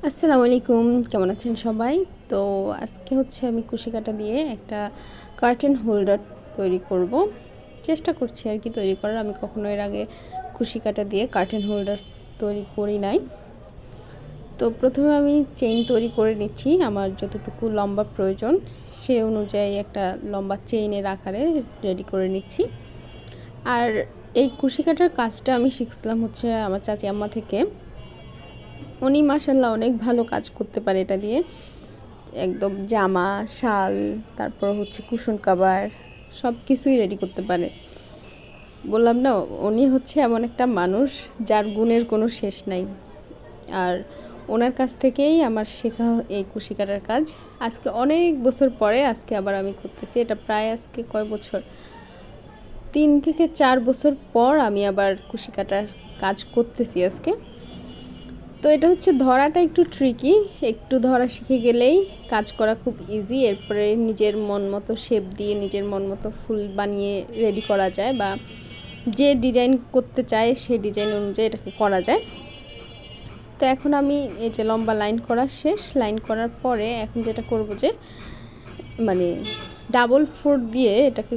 আসসালামু আলাইকুম, কেমন আছেন সবাই? তো আজকে হচ্ছে আমি কুশি কাঁটা দিয়ে একটা কার্টেন হোল্ডার তৈরি করব। চেষ্টা করছি আর কি তৈরি করার। আমি কখনো এর আগে কুশি কাঁটা দিয়ে কার্টেন হোল্ডার তৈরি করি নাই। তো প্রথমে আমি চেইন তৈরি করে নিচ্ছি। আমার যতটুকু লম্বা প্রয়োজন সেই অনুযায়ী একটা লম্বা চেইনের আকারে রেডি করে নিচ্ছি। আর এই কুশি কাঁটার কাজটা আমি শিখছিলাম হচ্ছে আমার চাচি আম্মা থেকে। উনি মাশাআল্লাহ অনেক ভালো কাজ করতে পারে এটা দিয়ে। একদম জামা, শাল, তারপর হচ্ছে কুশন কাভার সব কিছুই রেডি করতে পারে। বললাম না, উনি হচ্ছে এমন একটা মানুষ যার গুণের কোনো শেষ নাই। আর ওনার কাছ থেকেই আমার শেখা এই কুশি কাটার কাজ। আজকে অনেক বছর পরে আজকে আবার আমি করতেছি। এটা প্রায় আজকে কয় বছর, 3 থেকে 4 বছর পর আমি আবার কুশি কাটার কাজ করতেছি আজকে। তো এটা হচ্ছে ধরাটা একটু ট্রিকি, একটু ধরা শিখে গেলেই কাজ করা খুব ইজি। এরপরে নিজের মন মতো শেপ দিয়ে নিজের মন মতো ফুল বানিয়ে রেডি করা যায়, বা যে ডিজাইন করতে চায় সেই ডিজাইন অনুযায়ী এটাকে করা যায়। তো এখন আমি এই যে লম্বা লাইন করা শেষ, লাইন করার পরে এখন যেটা করব যে মানে ডাবল ফোল্ড দিয়ে এটাকে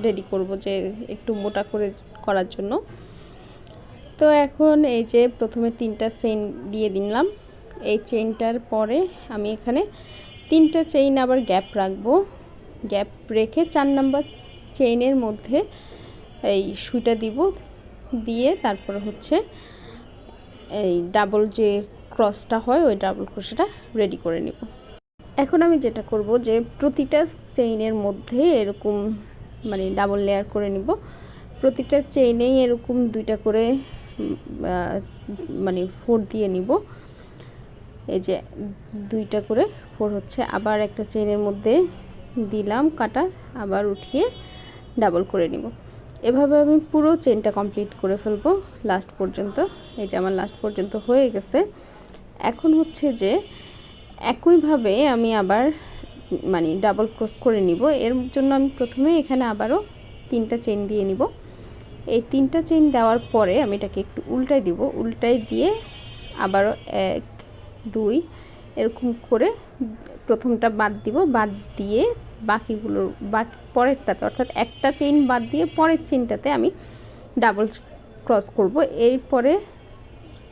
রেডি করব, যে একটু মোটা করে করার জন্য। তো এখন এই যে প্রথমে 3টা চেইন দিয়ে দিলাম। এই চেইনটার পরে আমি এখানে 3টা চেইন আবার গ্যাপ রাখবো। গ্যাপ রেখে 4 নাম্বার চেইনের মধ্যে এই সুইটা দিব, দিয়ে তারপর হচ্ছে এই ডাবল যে ক্রসটা হয় ওই ডাবল ক্রসটা রেডি করে নিব। এখন আমি যেটা করব যে প্রতিটা চেইনের মধ্যে এরকম ডাবল লেয়ার করে নিব। প্রতিটা চেইনেই এরকম 2টা করে ফোর দিয়ে নিব। এই যে 2টা করে ফোর হচ্ছে, আবার একটা চেইনের মধ্যে দিলাম কাটা, আবার উঠিয়ে ডাবল করে নিব। এভাবে আমি পুরো চেইনটা কমপ্লিট করে ফেলবো লাস্ট পর্যন্ত। এই যে আমার লাস্ট পর্যন্ত হয়ে গেছে। এখন হচ্ছে যে একইভাবে আমি আবার ডাবল ক্রস করে নিব। এর জন্য আমি প্রথমে এখানে আবারও 3টা চেইন দিয়ে নিব। এই 3টা চেইন দেওয়ার পরে আমি এটাকে একটু উল্টাই দিব। উল্টাই দিয়ে আবারও 1 2 এরকম করে প্রথমটা বাদ দিব। বাদ দিয়ে বাকিগুলোর পরেরটাতে, অর্থাৎ একটা চেইন বাদ দিয়ে পরের চেইনটাতে আমি ডাবল ক্রস করব। এরপরে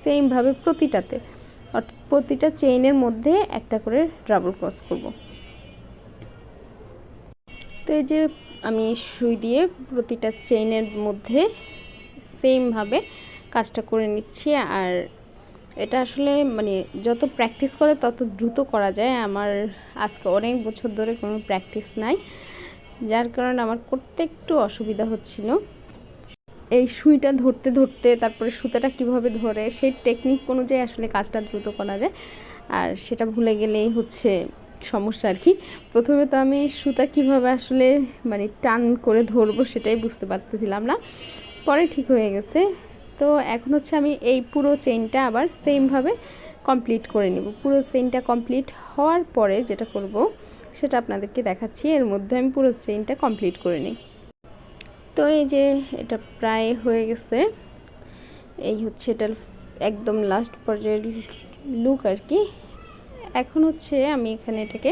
সেমভাবে প্রতিটাতে, অর্থাৎ প্রতিটা চেইনের মধ্যে একটা করে ডাবল ক্রস করব। তো এই যে আমি সুই দিয়ে প্রতিটা চেইনের মধ্যে সেমভাবে কাজটা করে নিচ্ছি। আর এটা আসলে যত প্র্যাকটিস করে তত দ্রুত করা যায়। আমার আজকে অনেক বছর ধরে কোনো প্র্যাকটিস নাই, যার কারণে আমার করতে একটু অসুবিধা হচ্ছিল। এই সুইটা ধরতে ধরতে তারপরে সুতাটা কিভাবে ধরে সেই টেকনিক অনুযায়ী আসলে কাজটা দ্রুত করা যায়, আর সেটা ভুলে গেলেই হচ্ছে সমস্যা আর কি। প্রথমে তো আমি সুতা কিভাবে আসলে টান করে ধরবো সেটাই বুঝতে পারতেছিলাম না, পরে ঠিক হয়ে গেছে। তো এখন হচ্ছে আমি এই পুরো চেইনটা আবার সেমভাবে কমপ্লিট করে নেব। পুরো চেইনটা কমপ্লিট হওয়ার পরে যেটা করব সেটা আপনাদেরকে দেখাচ্ছি। এর মধ্যে আমি পুরো চেইনটা কমপ্লিট করে নিই। তো এই যে এটা প্রায় হয়ে গেছে। এই হচ্ছে এটার একদম লাস্ট পর্যায়ের লুক আর কি। এখন হচ্ছে আমি এখানে এটাকে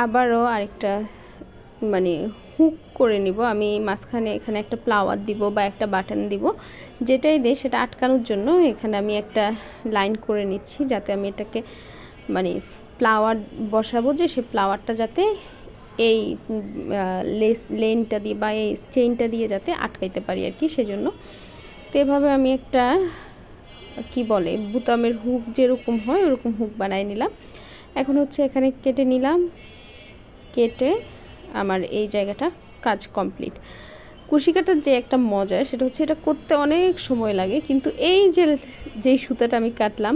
আবারও আরেকটা হুক করে নিব। আমি মাঝখানে এখানে একটা ফ্লাওয়ার দিব বা একটা বাটন দিব, যেটাই দেয় সেটা আটকানোর জন্য এখানে আমি একটা লাইন করে নিচ্ছি, যাতে আমি এটাকে ফ্লাওয়ার বসাবো, যে সে ফ্লাওয়ারটা যাতে এই লেনটা দিয়ে বা এই চেইনটা দিয়ে যাতে আটকাইতে পারি আর কি, সেজন্য। তো এভাবে আমি একটা কি বলে বুতামের হুক যেরকম হয় ওরকম হুক বানিয়ে নিলাম। এখন হচ্ছে এখানে কেটে নিলাম, কেটে আমার এই জায়গাটা কাজ কমপ্লিট। কুশি কাটার যে একটা মজা সেটা হচ্ছে এটা করতে অনেক সময় লাগে, কিন্তু এই যেই সুতাটা আমি কাটলাম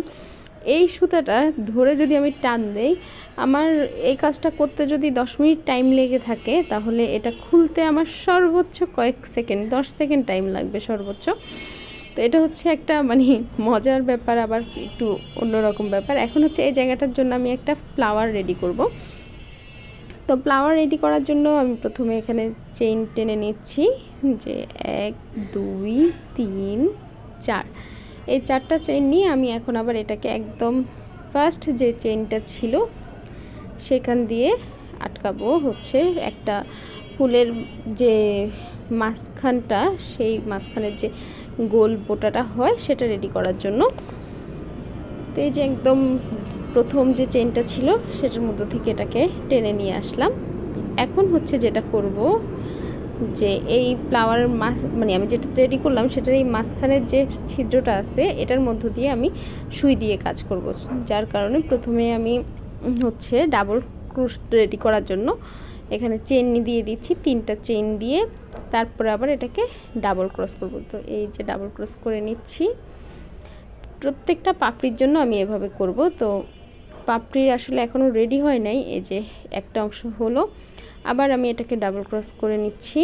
এই সুতাটা ধরে যদি আমি টান দেই, আমার এই কাজটা করতে যদি 10 মিনিট টাইম লেগে থাকে, তাহলে এটা খুলতে আমার সর্বোচ্চ কয়েক সেকেন্ড, 10 সেকেন্ড টাইম লাগবে সর্বোচ্চ। তো এটা হচ্ছে একটা মজার ব্যাপার, আবার একটু অন্যরকম ব্যাপার। এখন হচ্ছে এই জায়গাটার জন্য আমি একটা ফ্লাওয়ার রেডি করব। তো ফ্লাওয়ার রেডি করার জন্য আমি প্রথমে এখানে চেইন টেনে নিচ্ছি, যে 1 2 3 4 এই 4টা চেইন নিয়ে আমি এখন আবার এটাকে একদম ফার্স্ট যে চেইনটা ছিল সেখান দিয়ে আটকাবো হচ্ছে একটা ফুলের যে মাঝখানটা, সেই মাঝখানের যে গোল বোটাটা হয় সেটা রেডি করার জন্য। তো এই যে একদম প্রথম যে চেইনটা ছিল সেটার মধ্যে থেকে এটাকে টেনে নিয়ে আসলাম। এখন হচ্ছে যেটা করব, যে এই ফ্লাওয়ার মানে আমি যেটা রেডি করলাম সেটার এই মাঝখানের যে ছিদ্রটা আছে এটার মধ্য দিয়ে আমি সুই দিয়ে কাজ করব, যার কারণে প্রথমে আমি হচ্ছে ডাবল ক্রোশ রেডি করার জন্য এখানে চেন দিয়ে দিচ্ছি, 3টা চেন দিয়ে তারপরে আবার এটাকে ডাবল ক্রস করব। তো এই যে ডাবল ক্রস করে নিচ্ছি। প্রত্যেকটা পাপড়ির জন্য আমি এভাবে করব। তো পাপড়ির আসলে এখনও রেডি হয় নাই, এই যে একটা অংশ হলো, আবার আমি এটাকে ডাবল ক্রস করে নিচ্ছি।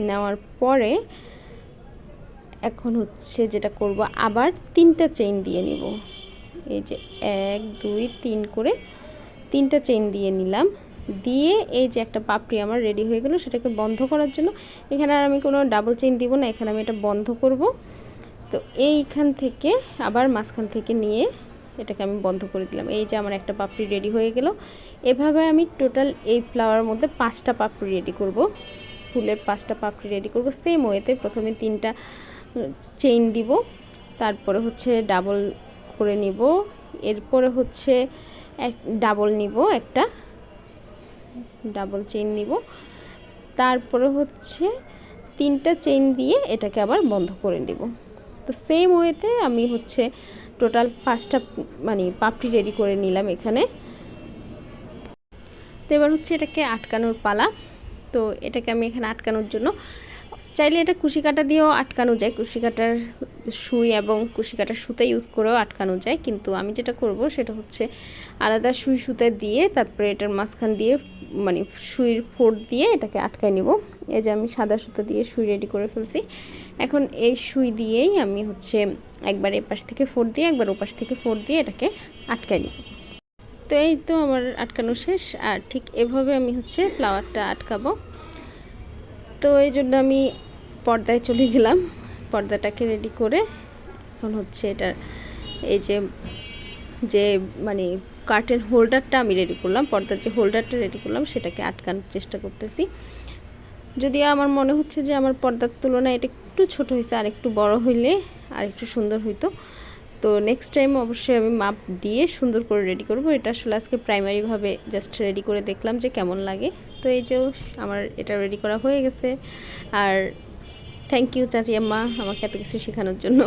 নেওয়ার পরে এখন হচ্ছে যেটা করব, আবার 3টা চেইন দিয়ে নিব। এই যে 1 2 3 করে 3টা চেইন দিয়ে নিলাম। দিয়ে এই যে একটা পাপড়ি আমার রেডি হয়ে গেল, সেটাকে বন্ধ করার জন্য এখানে আর আমি কোনো ডাবল চেইন দিব না, এখানে আমি এটা বন্ধ করব। তো এইখান থেকে আবার মাঝখান থেকে নিয়ে এটাকে আমি বন্ধ করে দিলাম। এই যে আমার একটা পাপড়ি রেডি হয়ে গেল। এভাবে আমি টোটাল এই ফ্লাওয়ারের মধ্যে 5টা পাপড়ি রেডি করব, ফুলের 5টা পাপড়ি রেডি করব। সেম ওয়েতে প্রথমে 3টা চেইন দিব, তারপরে হচ্ছে ডাবল করে নিব, এরপরে হচ্ছে ডাবল নিব, একটা ডাবল চেইন নিব, তারপরে হচ্ছে 3টা চেইন দিয়ে এটাকে আবার বন্ধ করে দিব। তো সেম ওয়েতে আমি হচ্ছে টোটাল 5টা মানে পাপড়ি রেডি করে নিলাম এখানে। তো এবার হচ্ছে এটাকে আটকানোর পালা। তো এটাকে আমি এখানে আটকানোর জন্য চাইলে এটা কুশি কাঁটা দিয়েও আটকানো যায়, কুশি কাঁটার সুই এবং কুশি কাঁটার সুতা ইউজ করেও আটকানো যায়, কিন্তু আমি যেটা করব সেটা হচ্ছে আলাদা সুই সুতা দিয়ে তারপরে এটার মাঝখান দিয়ে মানে সুইয়ের ফোড় দিয়ে এটাকে আটকায় নিব। এই যে আমি সাদা সুতা দিয়ে সুই রেডি করে ফেলছি। এখন এই সুই দিয়েই আমি হচ্ছে একবার এপাশ থেকে ফোড় দিয়ে একবার ওপাশ থেকে ফোড় দিয়ে এটাকে আটকায় নিব। তো এই তো আমার আটকানো শেষ। আর ঠিক এভাবে আমি হচ্ছে ফ্লাওয়ারটা আটকাবো। তো এই জন্য আমি পর্দায় চলে গেলাম, পর্দাটাকে রেডি করে এখন হচ্ছে এটার এই যে যে মানে কার্টেন হোল্ডারটা আমি রেডি করলাম, পর্দার যে হোল্ডারটা রেডি করলাম সেটাকে আটকানোর চেষ্টা করতেছি। যদিও আমার মনে হচ্ছে যে আমার পর্দার তুলনায় এটা একটু ছোট হয়েছে, আর একটু বড় হইলে আর একটু সুন্দর হইতো। তো নেক্সট টাইম অবশ্যই আমি মাপ দিয়ে সুন্দর করে রেডি করব। এটা আসলে আজকে প্রাইমারিভাবে জাস্ট রেডি করে দেখলাম যে কেমন লাগে। তো এই যে আমার এটা রেডি করা হয়ে গেছে। আর থ্যাংক ইউ চাচি আম্মা আমাকে এত কিছু শেখানোর জন্য।